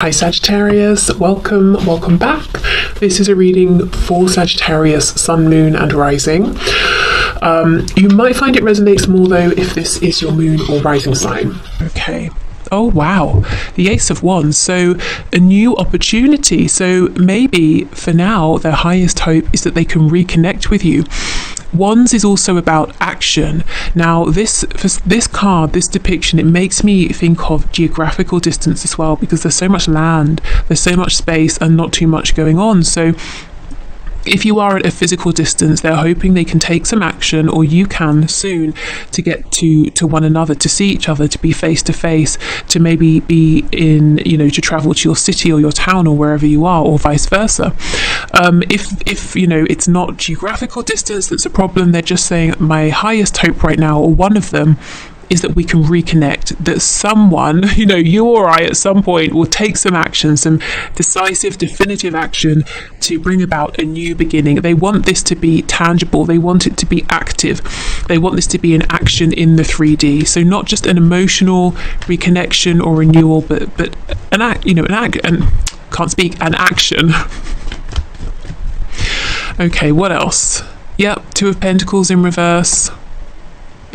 Hi Sagittarius, welcome back. This is a reading for Sagittarius, Sun, Moon and Rising. You might find it resonates more though if this is your moon or rising sign. Okay. Oh wow, the Ace of Wands, so a new opportunity. So maybe for now their highest hope is that they can reconnect with you. Wands is also about action. Now this card, this depiction, it makes me think of geographical distance as well, because there's so much land, there's so much space and not too much going on. So if you are at a physical distance, they're hoping they can take some action, or you can soon, to get to one another, to see each other, to be face to face, to maybe be in, to travel to your city or your town or wherever you are, or vice versa. If it's not geographical distance that's a problem, they're just saying my highest hope right now, or one of them, is that we can reconnect, that someone, you or I at some point will take some action, some decisive, definitive action to bring about a new beginning. They want this to be tangible. They want it to be active. They want this to be an action in the 3D. So not just an emotional reconnection or renewal, but an action. Okay, what else? Yep, Two of Pentacles in reverse.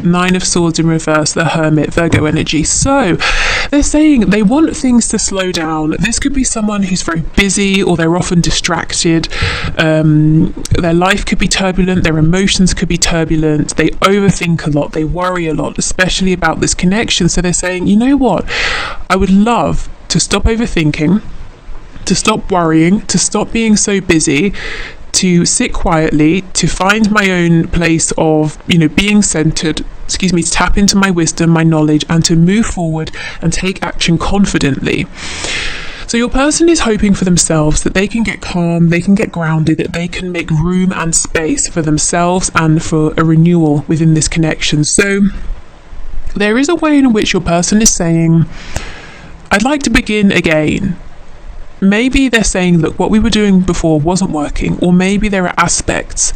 Nine of Swords in reverse, the Hermit, Virgo energy. So they're saying they want things to slow down. This could be someone who's very busy, or they're often distracted. Their life could be turbulent, their emotions could be turbulent, they overthink a lot, they worry a lot, especially about this connection. So they're saying, you know what, I would love to stop overthinking, to stop worrying, to stop being so busy, to sit quietly, to find my own place of, being centered, to tap into my wisdom, my knowledge, and to move forward and take action confidently. So your person is hoping for themselves that they can get calm, they can get grounded, that they can make room and space for themselves and for a renewal within this connection. So there is a way in which your person is saying, I'd like to begin again. Maybe they're saying, look, what we were doing before wasn't working, or maybe there are aspects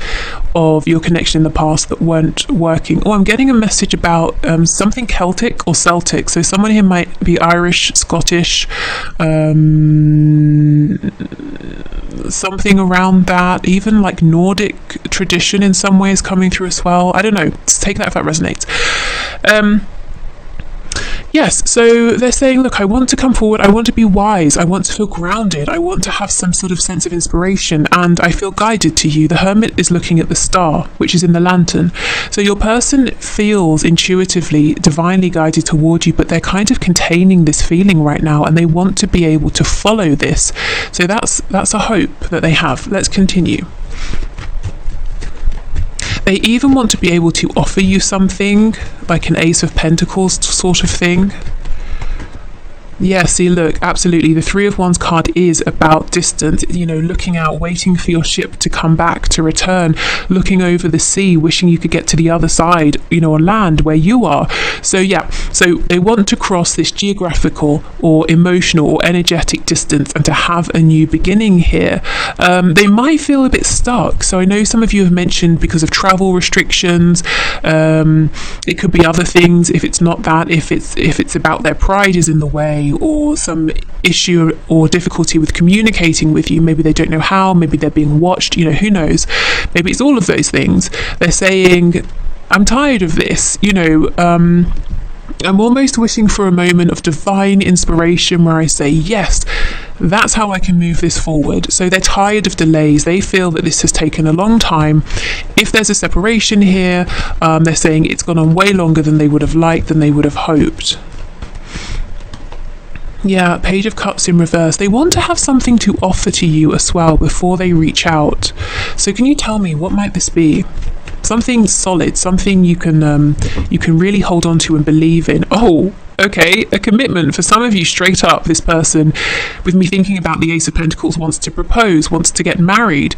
of your connection in the past that weren't working. Or I'm getting a message about something Celtic or Celtic. So someone here might be Irish, Scottish, something around that, even like Nordic tradition in some ways coming through as well. I don't know. Just take that if that resonates. Yes, so they're saying, look, I want to come forward, I want to be wise, I want to feel grounded, I want to have some sort of sense of inspiration, and I feel guided to you. The Hermit is looking at the star, which is in the lantern. So your person feels intuitively, divinely guided toward you, but they're kind of containing this feeling right now, and they want to be able to follow this. So that's a hope that they have. Let's continue. They even want to be able to offer you something, like an Ace of Pentacles sort of thing. Yeah, see, look, absolutely. The Three of Wands card is about distance, looking out, waiting for your ship to come back, to return, looking over the sea, wishing you could get to the other side, on land where you are. So yeah, so they want to cross this geographical or emotional or energetic distance and to have a new beginning here. They might feel a bit stuck. So I know some of you have mentioned because of travel restrictions. It could be other things. If it's not that, if it's about their pride is in the way, or some issue or difficulty with communicating with you, maybe they don't know how, maybe they're being watched, who knows, maybe it's all of those things. They're saying, I'm tired of this, I'm almost wishing for a moment of divine inspiration where I say, yes, that's how I can move this forward. So they're tired of delays. They feel that this has taken a long time. If there's a separation here, they're saying it's gone on way longer than they would have liked, than they would have hoped. Yeah, Page of Cups in reverse. They want to have something to offer to you as well before they reach out. So can you tell me, what might this be? Something solid, something you can really hold on to and believe in. Oh, okay, a commitment. For some of you, straight up, this person, with me thinking about the Ace of Pentacles, wants to propose, wants to get married.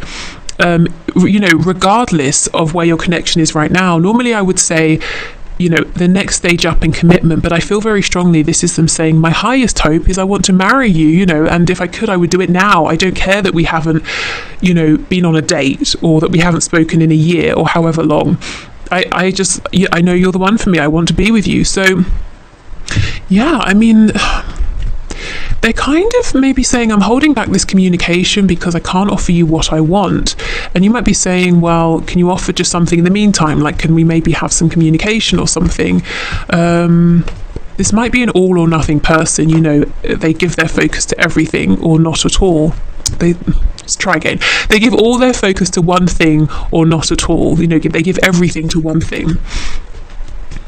Regardless of where your connection is right now. Normally I would say, the next stage up in commitment, but I feel very strongly this is them saying, my highest hope is I want to marry you, and if I could, I would do it now. I don't care that we haven't, been on a date, or that we haven't spoken in a year or however long. I know you're the one for me. I want to be with you. So yeah, I mean, they're kind of maybe saying, I'm holding back this communication because I can't offer you what I want. And you might be saying, well, can you offer just something in the meantime? Like, can we maybe have some communication or something? This might be an all or nothing person, you know, they give their focus to everything or not at all. Let's try again. They give all their focus to one thing or not at all. You know, they give everything to one thing.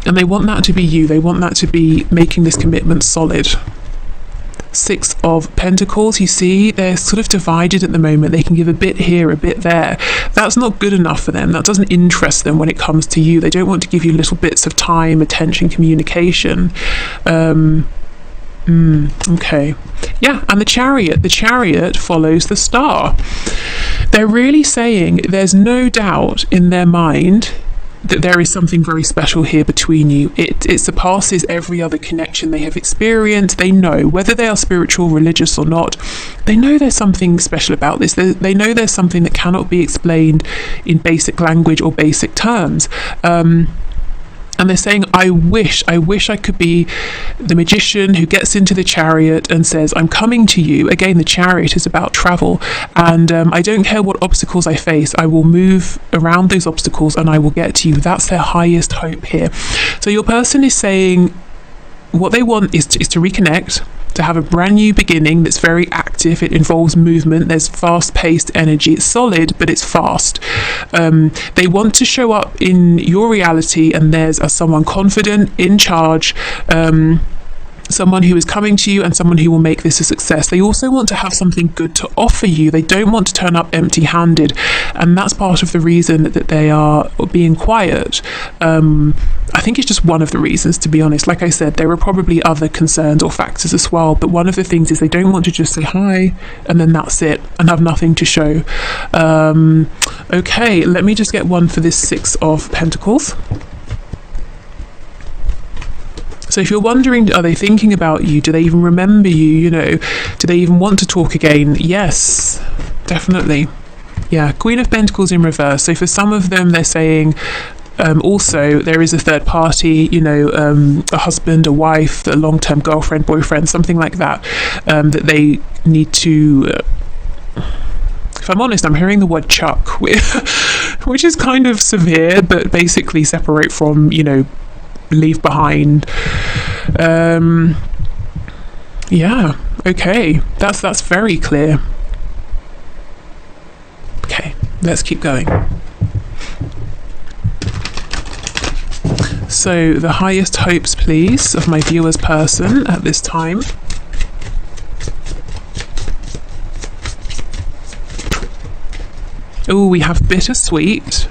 And they want that to be you. They want that to be making this commitment solid. Six of Pentacles, you see, they're sort of divided at the moment. They can give a bit here, a bit there. That's not good enough for them. That doesn't interest them when it comes to you. They don't want to give you little bits of time, attention, communication. Okay. Yeah, and the Chariot follows the Star. They're really saying there's no doubt in their mind that there is something very special here between you. It surpasses every other connection they have experienced. They know, whether they are spiritual, religious or not, they know there's something special about this. They know there's something that cannot be explained in basic language or basic terms. And they're saying, I wish I could be the magician who gets into the Chariot and says, I'm coming to you. Again, the Chariot is about travel. And I don't care what obstacles I face. I will move around those obstacles and I will get to you. That's their highest hope here. So your person is saying what they want is to reconnect, to have a brand new beginning that's very active. It involves movement. There's fast-paced energy. It's solid, but it's fast. They want to show up in your reality and theirs as someone confident, in charge, someone who is coming to you and someone who will make this a success. They also want to have something good to offer you. They don't want to turn up empty-handed, and that's part of the reason that they are being quiet. I think it's just one of the reasons, to be honest. Like I said, there are probably other concerns or factors as well, but one of the things is they don't want to just say hi and then that's it and have nothing to show. Okay, let me just get one for this Six of Pentacles. So if you're wondering, are they thinking about you? Do they even remember you? You know, do they even want to talk again? Yes, definitely. Yeah, Queen of Pentacles in reverse. So for some of them, they're saying, also, there is a third party, you know, a husband, a wife, a long-term girlfriend, boyfriend, something like that, that they need to... if I'm honest, I'm hearing the word chuck, which is kind of severe, but basically separate from, you know, leave behind. Yeah, okay, that's very clear. Okay, let's keep going. So the highest hopes, please, of my viewer's person at this time. Oh, we have bittersweet,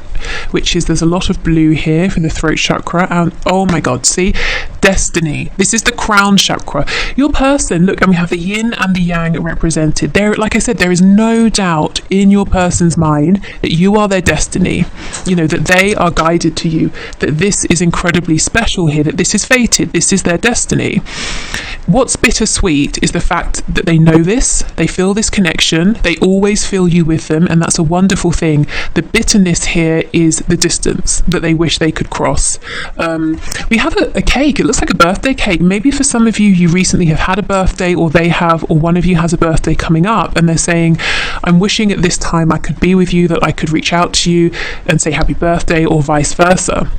which is, there's a lot of blue here for the throat chakra, and oh my god, see, destiny. This is the crown chakra. Your person, look, and we have the yin and the yang represented there. Like I said, there is no doubt in your person's mind that you are their destiny, you know, that they are guided to you, that this is incredibly special here, that this is fated, this is their destiny. What's bittersweet is the fact that they know this, they feel this connection, they always feel you with them, and that's a wonderful thing. The bitterness here is the distance that they wish they could cross. We have a cake. It looks like a birthday cake. Maybe for some of you, you recently have had a birthday, or they have, or one of you has a birthday coming up, and they're saying, I'm wishing at this time I could be with you, that I could reach out to you and say happy birthday, or vice versa.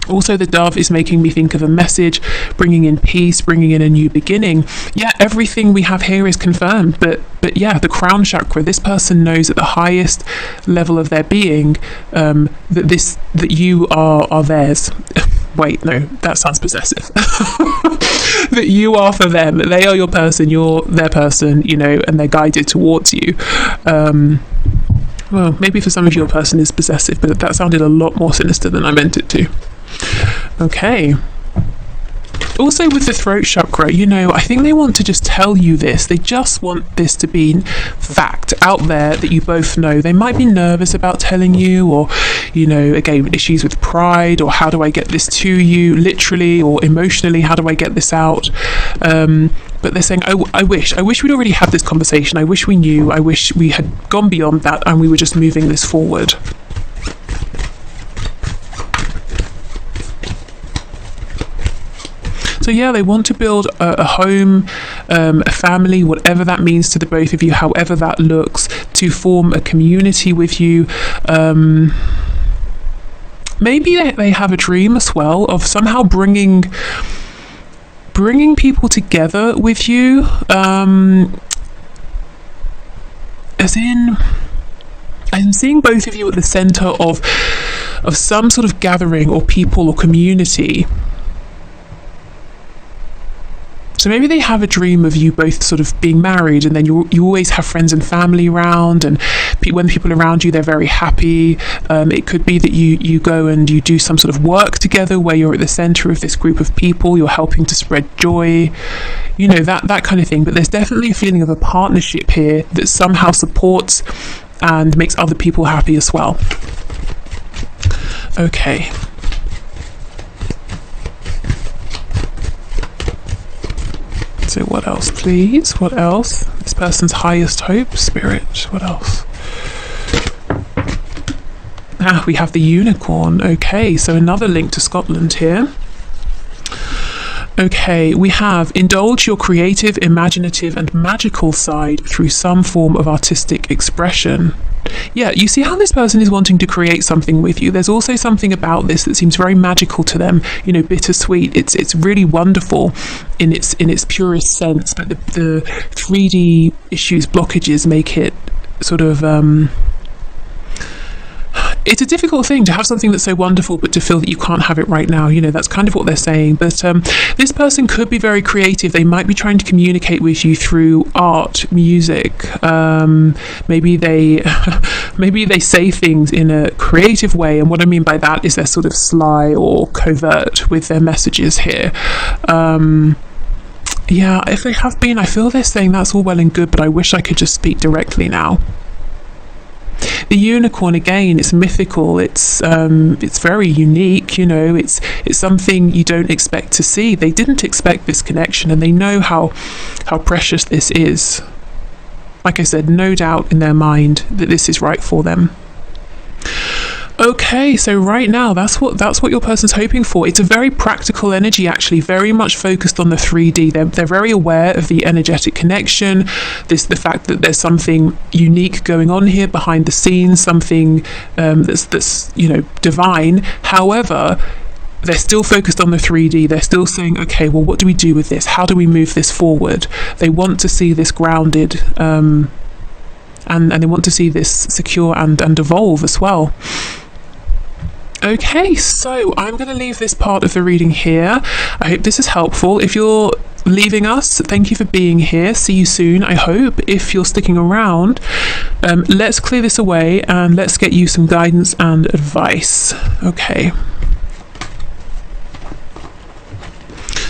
Also, the dove is making me think of a message, bringing in peace, bringing in a new beginning. Yeah, everything we have here is confirmed, but yeah, the crown chakra, this person knows at the highest level of their being that you are theirs. Wait, no, that sounds possessive. That you are for them, that they are your person, you're their person, you know, and they're guided towards you. Well, maybe for some of you, your person is possessive, but that sounded a lot more sinister than I meant it to. Okay. Also with the throat chakra, you know, I think they want to just tell you this. They just want this to be fact out there that you both know. They might be nervous about telling you, or, you know, again, issues with pride, or how do I get this to you, literally or emotionally, how do I get this out? But they're saying, I wish we'd already had this conversation. I wish we knew. I wish we had gone beyond that and we were just moving this forward. So yeah, they want to build a home, a family, whatever that means to the both of you, however that looks, to form a community with you. Maybe they have a dream as well of somehow bringing people together with you, as in, I'm seeing both of you at the center of some sort of gathering or people or community. So maybe they have a dream of you both sort of being married, and then you always have friends and family around, and when people are around you, they're very happy. It could be that you go and you do some sort of work together where you're at the center of this group of people, you're helping to spread joy, you know, that kind of thing. But there's definitely a feeling of a partnership here that somehow supports and makes other people happy as well. Okay. So what else, please? What else? This person's highest hope, Spirit. What else? Ah, we have the unicorn. Okay, so another link to Scotland here. Okay, we have indulge your creative, imaginative and magical side through some form of artistic expression. Yeah, you see how this person is wanting to create something with you. There's also something about this that seems very magical to them, you know, bittersweet. It's really wonderful in its purest sense, but the 3D issues, blockages make it sort of it's a difficult thing to have something that's so wonderful but to feel that you can't have it right now. You know, that's kind of what they're saying. But this person could be very creative. They might be trying to communicate with you through art, music. Maybe they say things in a creative way, and what I mean by that is they're sort of sly or covert with their messages here. Yeah, if they have been, I feel they're saying that's all well and good, but I wish I could just speak directly now. The unicorn, again, it's mythical, it's very unique, you know, it's something you don't expect to see. They didn't expect this connection, and they know how precious this is. Like I said, no doubt in their mind that this is right for them. Okay, so right now that's what your person's hoping for. It's a very practical energy, actually, very much focused on the 3D. They're very aware of the energetic connection, the fact that there's something unique going on here behind the scenes, something that's you know, divine. However, they're still focused on the 3D. They're still saying, okay, well, what do we do with this? How do we move this forward? They want to see this grounded, and they want to see this secure and evolve as well. Okay, so I'm going to leave this part of the reading here. I hope this is helpful. If you're leaving us, thank you for being here. See you soon, I hope. If you're sticking around, let's clear this away and let's get you some guidance and advice. Okay.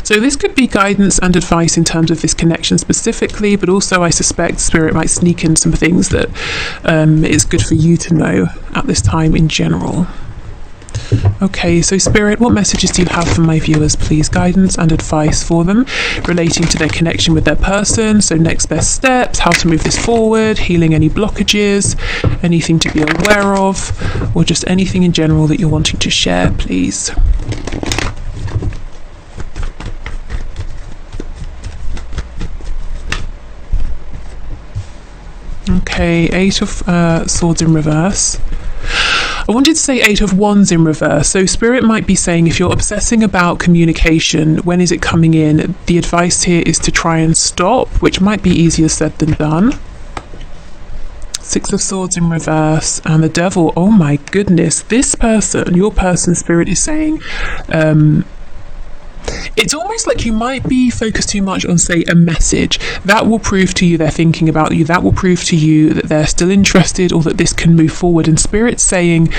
So this could be guidance and advice in terms of this connection specifically, but also I suspect Spirit might sneak in some things that is good for you to know at this time in general. Okay, so Spirit, what messages do you have for my viewers, please? Guidance and advice for them relating to their connection with their person. So next best steps, how to move this forward, healing any blockages, anything to be aware of, or just anything in general that you're wanting to share, please. Okay, 8 of Swords in reverse. I wanted to say 8 of Wands in reverse. So Spirit might be saying if you're obsessing about communication, when is it coming in? The advice here is to try and stop, which might be easier said than done. 6 of Swords in reverse and the Devil. Oh my goodness, this person, your person, Spirit is saying, it's almost like you might be focused too much on, say, a message. That will prove to you they're thinking about you. That will prove to you that they're still interested or that this can move forward. And Spirit's saying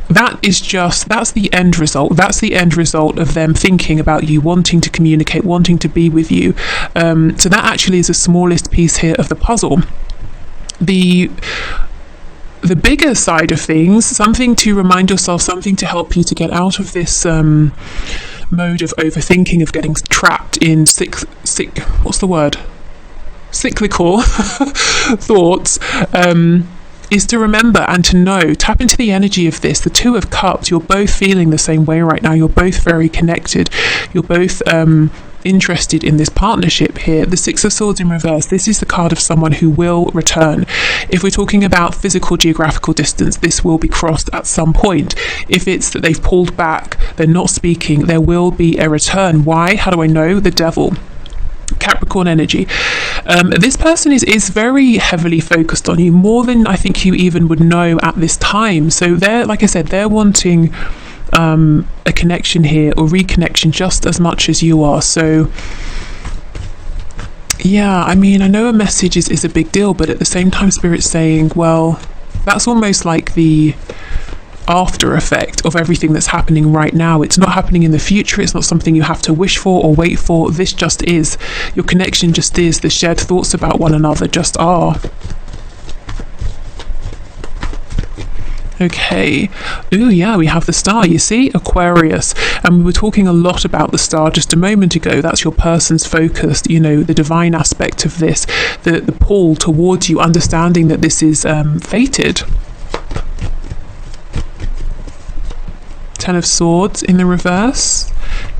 that's the end result. That's the end result of them thinking about you, wanting to communicate, wanting to be with you. So that actually is the smallest piece here of the puzzle. The bigger side of things, something to remind yourself, something to help you to get out of this mode of overthinking, of getting trapped in cyclical thoughts, is to remember and to know, tap into the energy of this, the Two of Cups. You're both feeling the same way right now. You're both very connected. You're both interested in this partnership here. The Six of Swords in reverse, this is the card of someone who will return. If we're talking about physical geographical distance, this will be crossed at some point. If it's that they've pulled back, they're not speaking, there will be a return. Why? How do I know? The Devil. Capricorn energy. This person is very heavily focused on you, more than I think you even would know at this time. So they're, like I said, they're wanting a connection here, or reconnection, just as much as you are. So yeah, I mean, I know a message is a big deal, but at the same time, Spirit's saying, well, that's almost like the after effect of everything that's happening right now. It's not happening in the future. It's not something you have to wish for or wait for. This just is. Your connection just is. The shared thoughts about one another just are. Okay. Ooh, yeah, we have the Star, you see? Aquarius. And we were talking a lot about the Star just a moment ago. That's your person's focus, you know, the divine aspect of this, the pull towards you, understanding that this is fated. Ten of Swords in the reverse,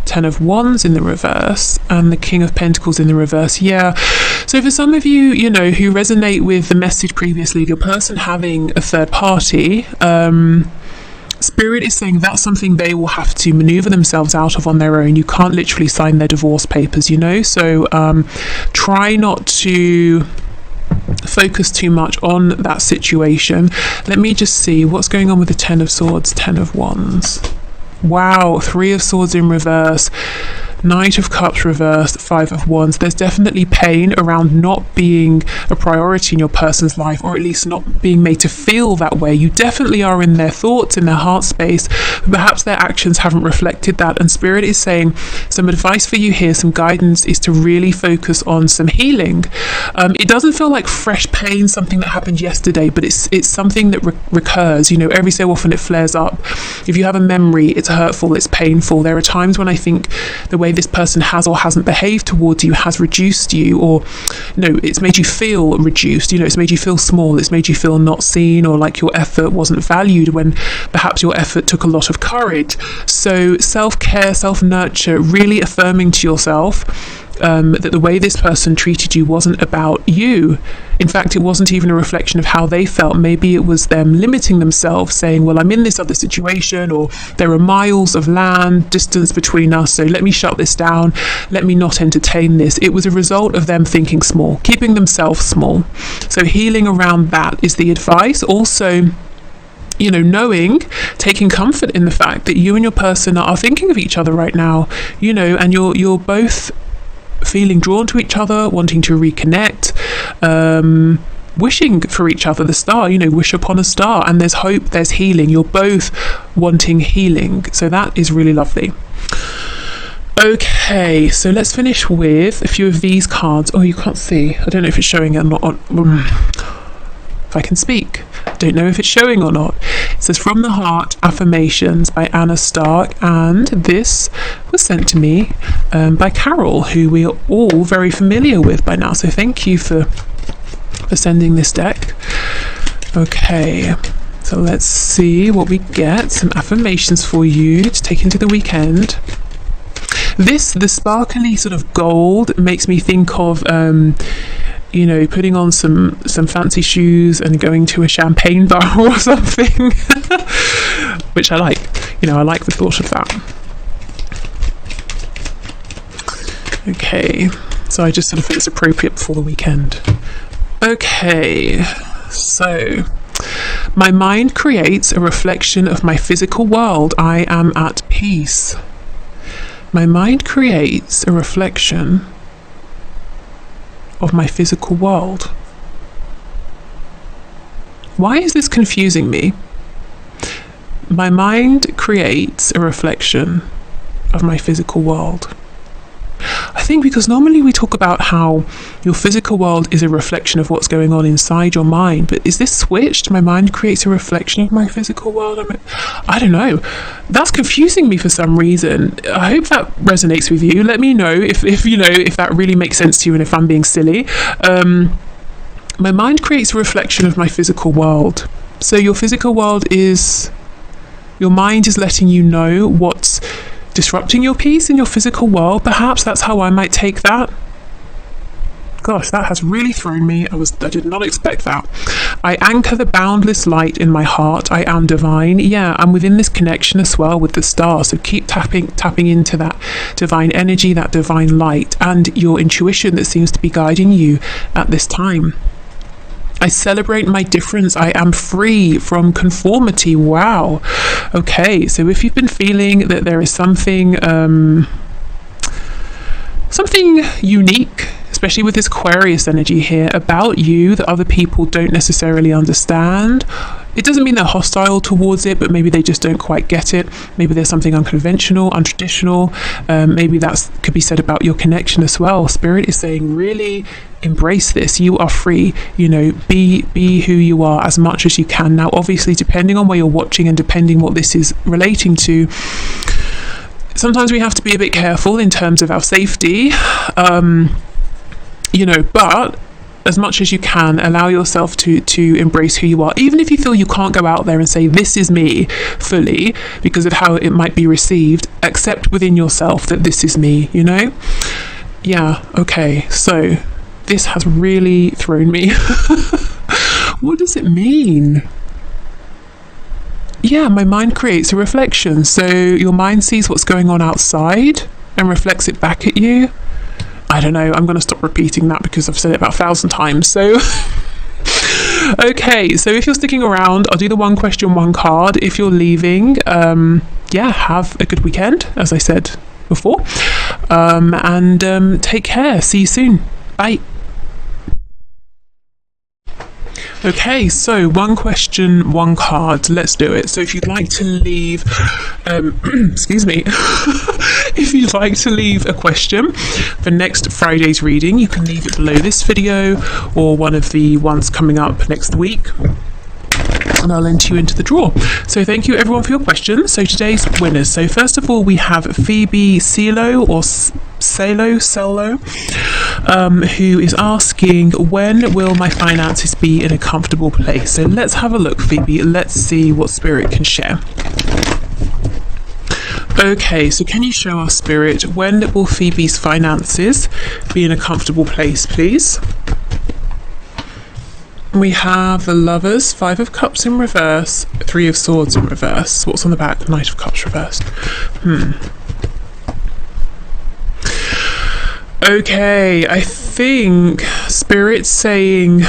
Ten of Wands in the reverse, and the King of Pentacles in the reverse. Yeah, so for some of you, you know, who resonate with the message previously of your person having a third party, Spirit is saying that's something they will have to maneuver themselves out of on their own. You can't literally sign their divorce papers, you know, so try not to focus too much on that situation. Let me just see what's going on with the Ten of Swords, Ten of Wands. Wow, Three of Swords in reverse, Knight of Cups reversed, Five of Wands. There's definitely pain around not being a priority in your person's life, or at least not being made to feel that way. You definitely are in their thoughts, in their heart space, but perhaps their actions haven't reflected that. And Spirit is saying some advice for you here, some guidance, is to really focus on some healing. It doesn't feel like fresh pain, something that happened yesterday, but it's something that recurs. You know, every so often it flares up. If you have a memory, it's hurtful, it's painful. There are times when I think the way this person has or hasn't behaved towards you has reduced you, or no, it's made you feel reduced. You know, it's made you feel small, it's made you feel not seen, or like your effort wasn't valued when perhaps your effort took a lot of courage. So self-care, self-nurture, really affirming to yourself that the way this person treated you wasn't about you. In fact, it wasn't even a reflection of how they felt. Maybe it was them limiting themselves, saying, well, I'm in this other situation, or there are miles of land distance between us, so let me shut this down, let me not entertain this. It was a result of them thinking small, keeping themselves small. So healing around that is the advice. Also, you know, knowing, taking comfort in the fact that you and your person are thinking of each other right now, you know, and you're both feeling drawn to each other, wanting to reconnect, wishing for each other. The Star, you know, wish upon a star, and there's hope, there's healing. You're both wanting healing, so that is really lovely. Okay, so let's finish with a few of these cards. Oh, you can't see, I don't know if it's showing or not if I can speak. Don't know if it's showing or not. It says From the Heart Affirmations by Anna Stark, and this was sent to me by Carol, who we are all very familiar with by now, so thank you for sending this deck. Okay, so let's see what we get. Some affirmations for you to take into the weekend. The sparkly sort of gold makes me think of you know, putting on some fancy shoes and going to a champagne bar or something, which I like. You know, I like the thought of that. Okay, so I just sort of think it's appropriate before the weekend. Okay, so my mind creates a reflection of my physical world. I am at peace. My mind creates a reflection of my physical world. Why is this confusing me? My mind creates a reflection of my physical world. I think because normally we talk about how your physical world is a reflection of what's going on inside your mind, but is this switched? My mind creates a reflection of my physical world? I don't know. That's confusing me for some reason. I hope that resonates with you. Let me know if you know, if that really makes sense to you and if I'm being silly. My mind creates a reflection of my physical world. So your physical world is, your mind is letting you know what's disrupting your peace in your physical world. Perhaps that's how I might take that. Gosh, that has really thrown me. I did not expect that. I anchor the boundless light in my heart. I am divine. Yeah, I'm within this connection as well with the stars. So keep tapping into that divine energy, that divine light, and your intuition that seems to be guiding you at this time. I celebrate my difference. I am free from conformity. Wow. Okay, so if you've been feeling that there is something unique, especially with this Aquarius energy here, about you that other people don't necessarily understand. It doesn't mean they're hostile towards it, but maybe they just don't quite get it. Maybe there's something unconventional, untraditional. Maybe that could be said about your connection as well. Spirit is saying, really embrace this. You are free. You know, be who you are as much as you can. Now, obviously, depending on where you're watching and depending what this is relating to, sometimes we have to be a bit careful in terms of our safety. You know, but as much as you can, allow yourself to embrace who you are, even if you feel you can't go out there and say this is me fully because of how it might be received. Accept within yourself that this is me, you know. Yeah, okay, so this has really thrown me. What does it mean? Yeah, my mind creates a reflection. So your mind sees what's going on outside and reflects it back at you. I don't know, I'm going to stop repeating that because I've said it about 1,000 times. So, okay, so if you're sticking around, I'll do the one question, one card. If you're leaving, yeah, have a good weekend, as I said before. And take care. See you soon. Bye. Okay, so one question, one card. Let's do it. So if you'd like to leave, excuse me, if you'd like to leave a question for next Friday's reading, you can leave it below this video or one of the ones coming up next week, and I'll enter you into the draw. So thank you everyone for your questions. So today's winners. So first of all, we have Phoebe Celo or Celo, who is asking, when will my finances be in a comfortable place? So let's have a look, Phoebe. Let's see what Spirit can share. Okay, so can you show us, Spirit, when will Phoebe's finances be in a comfortable place, please? We have the Lovers, 5 of Cups in reverse, 3 of Swords in reverse. What's on the back? Knight of Cups reversed. Okay, I think Spirit's saying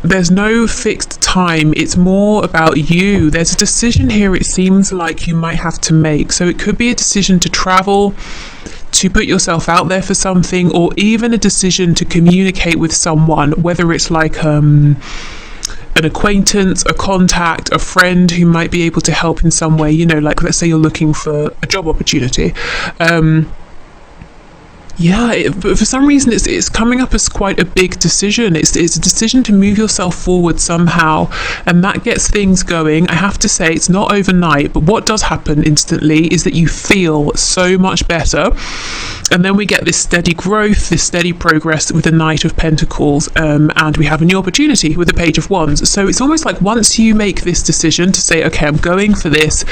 there's no fixed time. It's more about you. There's a decision here it seems like you might have to make. So it could be a decision to travel, to put yourself out there for something, or even a decision to communicate with someone, whether it's like an acquaintance, a contact, a friend who might be able to help in some way, you know, like let's say you're looking for a job opportunity. But for some reason it's coming up as quite a big decision. It's a decision to move yourself forward somehow, and that gets things going. I have to say it's not overnight, but what does happen instantly is that you feel so much better, and then we get this steady growth, this steady progress with the Knight of Pentacles, and we have a new opportunity with the Page of Wands. So it's almost like once you make this decision to say, okay, I'm going for this,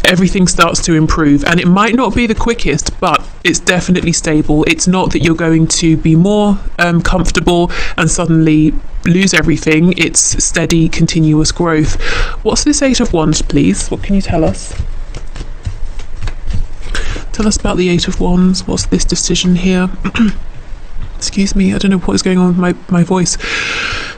everything starts to improve, and it might not be the quickest, but it's definitely stable. It's not that you're going to be more comfortable and suddenly lose everything. It's steady, continuous growth. What's this 8 of Wands, please? What can you tell us? Tell us about the 8 of Wands. What's this decision here? Excuse me, I don't know what is going on with my voice.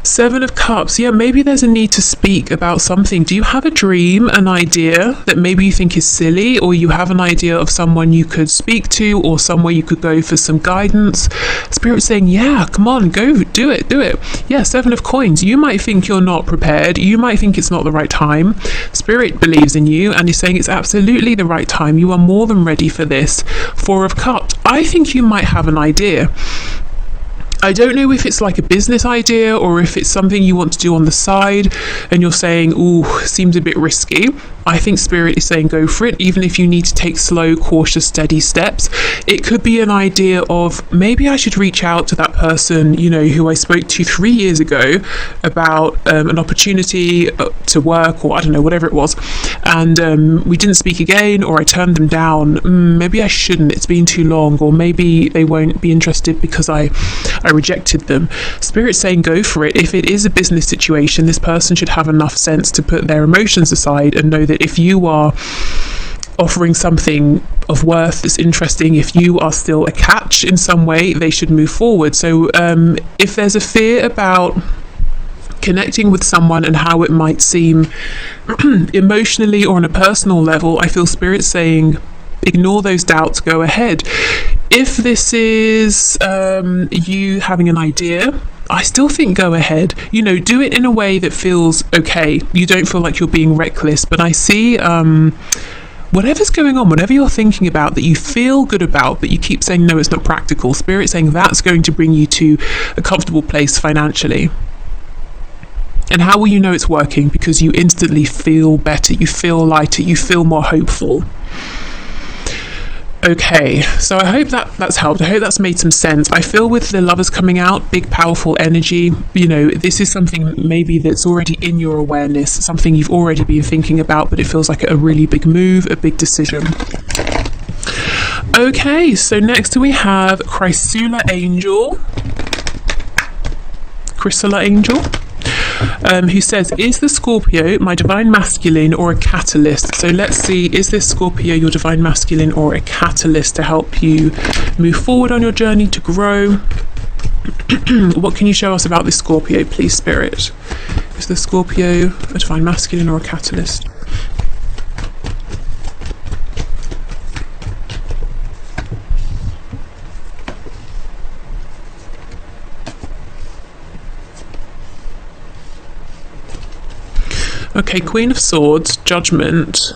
7 of Cups. Yeah, maybe there's a need to speak about something. Do you have a dream, an idea that maybe you think is silly, or you have an idea of someone you could speak to or somewhere you could go for some guidance? Spirit's saying, yeah, come on, go, do it. Yeah, 7 of Coins. You might think you're not prepared. You might think it's not the right time. Spirit believes in you and is saying it's absolutely the right time. You are more than ready for this. 4 of Cups. I think you might have an idea. I don't know if it's like a business idea or if it's something you want to do on the side and you're saying, ooh, seems a bit risky. I think Spirit is saying go for it, even if you need to take slow, cautious, steady steps. It could be an idea of maybe I should reach out to that person, you know, who I spoke to 3 years ago about an opportunity to work, or I don't know, whatever it was. And we didn't speak again, or I turned them down. Maybe I shouldn't, it's been too long, or maybe they won't be interested because I rejected them. Spirit's saying go for it. If it is a business situation, this person should have enough sense to put their emotions aside and know that if you are offering something of worth that's interesting, if you are still a catch in some way, they should move forward. So if there's a fear about connecting with someone and how it might seem emotionally or on a personal level, I feel Spirit saying ignore those doubts, go ahead. If this is you having an idea, I still think go ahead. You know, do it in a way that feels okay. You don't feel like you're being reckless, but I see whatever's going on, whatever you're thinking about that you feel good about, but you keep saying no, it's not practical. Spirit saying that's going to bring you to a comfortable place financially. And how will you know it's working? Because you instantly feel better, you feel lighter, you feel more hopeful. Okay, so I hope that's helped. I hope that's made some sense. I feel with the Lovers coming out, big powerful energy, you know, this is something maybe that's already in your awareness, something you've already been thinking about, but it feels like a really big move, a big decision. Okay, so next we have Chrysula Angel, who says, is the Scorpio my divine masculine or a catalyst? So let's see, is this Scorpio your divine masculine or a catalyst to help you move forward on your journey to grow? What can you show us about this Scorpio, please, Spirit? Is the Scorpio a divine masculine or a catalyst? Okay, Queen of Swords, Judgment,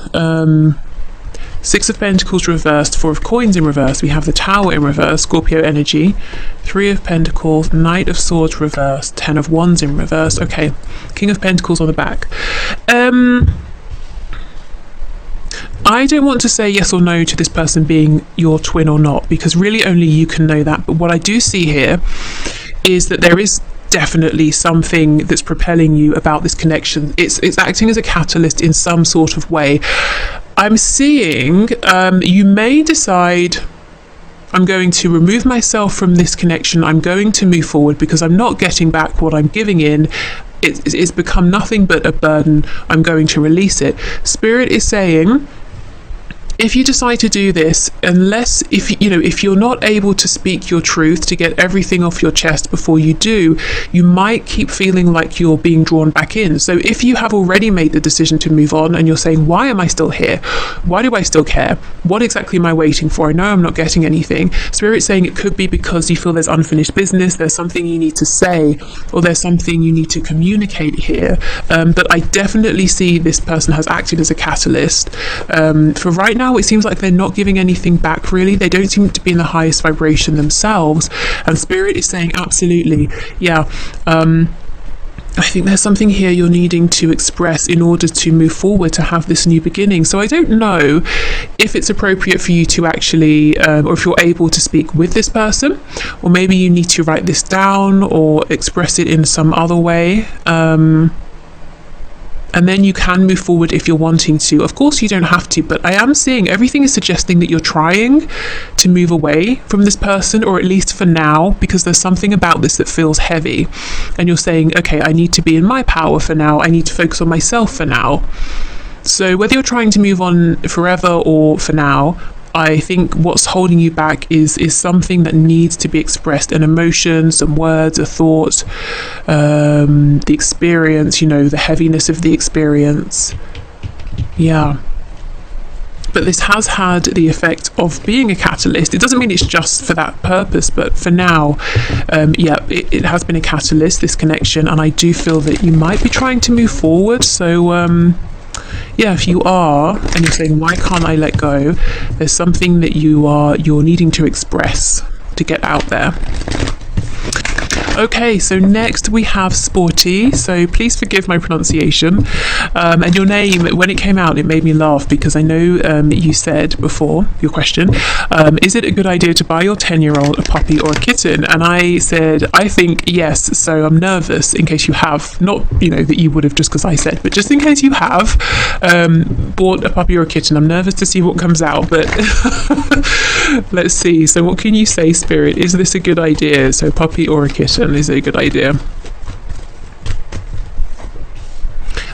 Six of Pentacles reversed, Four of Coins in reverse. We have the Tower in reverse, Scorpio energy, Three of Pentacles, Knight of Swords reversed, Ten of Wands in reverse. Okay, King of Pentacles on the back. I don't want to say yes or no to this person being your twin or not, because really only you can know that. But what I do see here is that there is definitely something that's propelling you about this connection. It's acting as a catalyst in some sort of way. I'm seeing you may decide, I'm going to remove myself from this connection, I'm going to move forward because I'm not getting back what I'm giving in. It's become nothing but a burden. I'm going to release it. Spirit is saying, if you decide to do this, if you're not able to speak your truth, to get everything off your chest before you do, you might keep feeling like you're being drawn back in. So if you have already made the decision to move on and you're saying, why am I still here? Why do I still care? What exactly am I waiting for? I know I'm not getting anything. Spirit's saying it could be because you feel there's unfinished business, there's something you need to say, or there's something you need to communicate here. But I definitely see this person has acted as a catalyst. For right now, it seems like they're not giving anything back, really. They don't seem to be in the highest vibration themselves, and Spirit is saying absolutely, yeah, I think there's something here you're needing to express in order to move forward, to have this new beginning. So I don't know if it's appropriate for you to actually, or if you're able to speak with this person, or maybe you need to write this down or express it in some other way. And then you can move forward if you're wanting to. Of course, you don't have to, but I am seeing everything is suggesting that you're trying to move away from this person, or at least for now, because there's something about this that feels heavy. And you're saying, okay, I need to be in my power for now. I need to focus on myself for now. So whether you're trying to move on forever or for now, I think what's holding you back is something that needs to be expressed, an emotion, some words, a thought, the experience, the heaviness of the experience. Yeah. But this has had the effect of being a catalyst. It doesn't mean it's just for that purpose, but for now, it has been a catalyst, this connection, and I do feel that you might be trying to move forward. So, yeah, if you are, and you're saying, why can't I let go? There's something that you're needing to express, to get out there. Okay, so next we have Sporty. So please forgive my pronunciation. And your name, when it came out, it made me laugh because I know you said before, your question, is it a good idea to buy your 10-year-old a puppy or a kitten? And I said, I think yes. So I'm nervous in case you have, not, that you would have just because I said, but just in case you have bought a puppy or a kitten. I'm nervous to see what comes out, but let's see. So what can you say, Spirit? Is this a good idea? So puppy or a kitten, is it a good idea?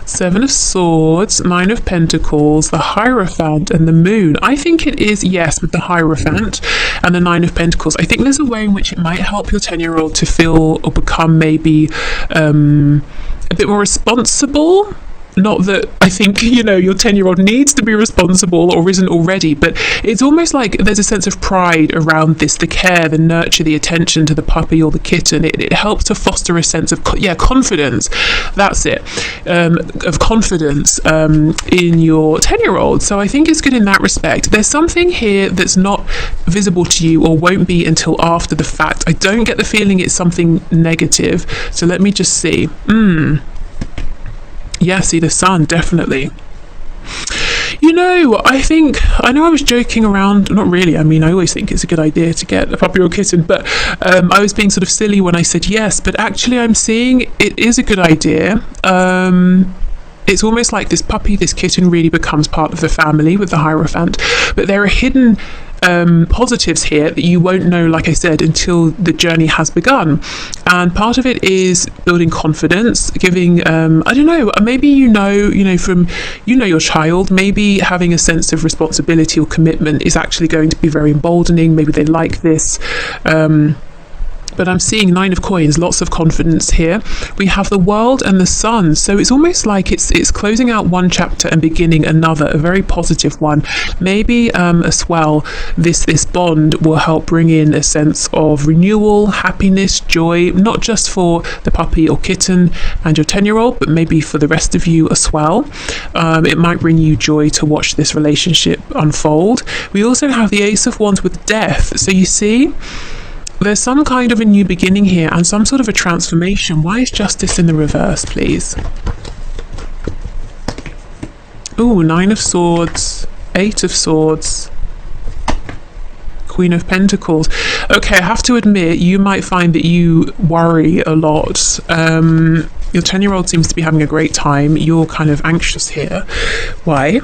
7 of Swords, 9 of Pentacles, the Hierophant and the Moon. I think it is, yes, with the Hierophant and the 9 of Pentacles. I think there's a way in which it might help your 10-year-old to feel or become maybe a bit more responsible. Not that I think, your 10-year-old needs to be responsible or isn't already, but it's almost like there's a sense of pride around this, the care, the nurture, the attention to the puppy or the kitten. It helps to foster a sense of, confidence. That's it. Of confidence in your 10-year-old. So I think it's good in that respect. There's something here that's not visible to you or won't be until after the fact. I don't get the feeling it's something negative. So let me just see. Yeah, see the Sun, definitely. I know I was joking around, not really, I always think it's a good idea to get a puppy or a kitten, but I was being sort of silly when I said yes, but actually I'm seeing it is a good idea. It's almost like this puppy, this kitten really becomes part of the family with the Hierophant, but there are hidden positives here that you won't know, like I said, until the journey has begun. And part of it is building confidence, giving I don't know, maybe from your child, maybe having a sense of responsibility or commitment is actually going to be very emboldening. Maybe they like this. But I'm seeing 9 of Coins, lots of confidence here. We have the World and the Sun. So it's almost like it's closing out one chapter and beginning another, a very positive one. Maybe as well, this bond will help bring in a sense of renewal, happiness, joy, not just for the puppy or kitten and your 10-year-old, but maybe for the rest of you as well. It might bring you joy to watch this relationship unfold. We also have the Ace of Wands with Death. So you see, there's some kind of a new beginning here and some sort of a transformation. Why is Justice in the reverse, please? Ooh, 9 of Swords, 8 of Swords, Queen of Pentacles. Okay, I have to admit, you might find that you worry a lot. Your 10-year-old seems to be having a great time. You're kind of anxious here. Why?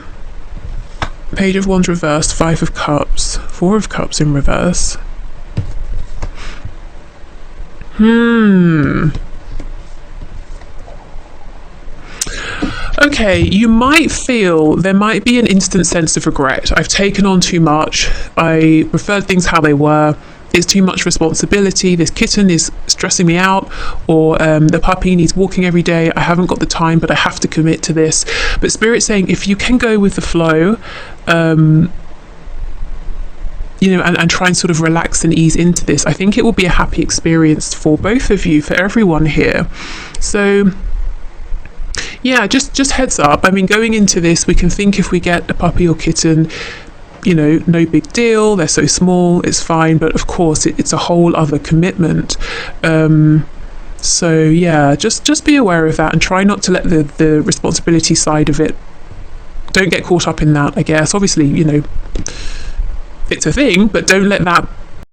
Page of Wands reversed, 5 of Cups, 4 of Cups in reverse. Okay, you might feel there might be an instant sense of regret. I've taken on too much. I preferred things how they were. It's too much responsibility. This kitten is stressing me out, or the puppy needs walking every day. I haven't got the time, but I have to commit to this. But Spirit's saying if you can go with the flow, and try and sort of relax and ease into this, I think it will be a happy experience for both of you, for everyone here. So yeah, just heads up. Going into this, we can think if we get a puppy or kitten, no big deal, they're so small, it's fine, but of course it's a whole other commitment. So yeah, just be aware of that and try not to let the responsibility side of it, don't get caught up in that, I guess. Obviously, it's a thing, but don't let that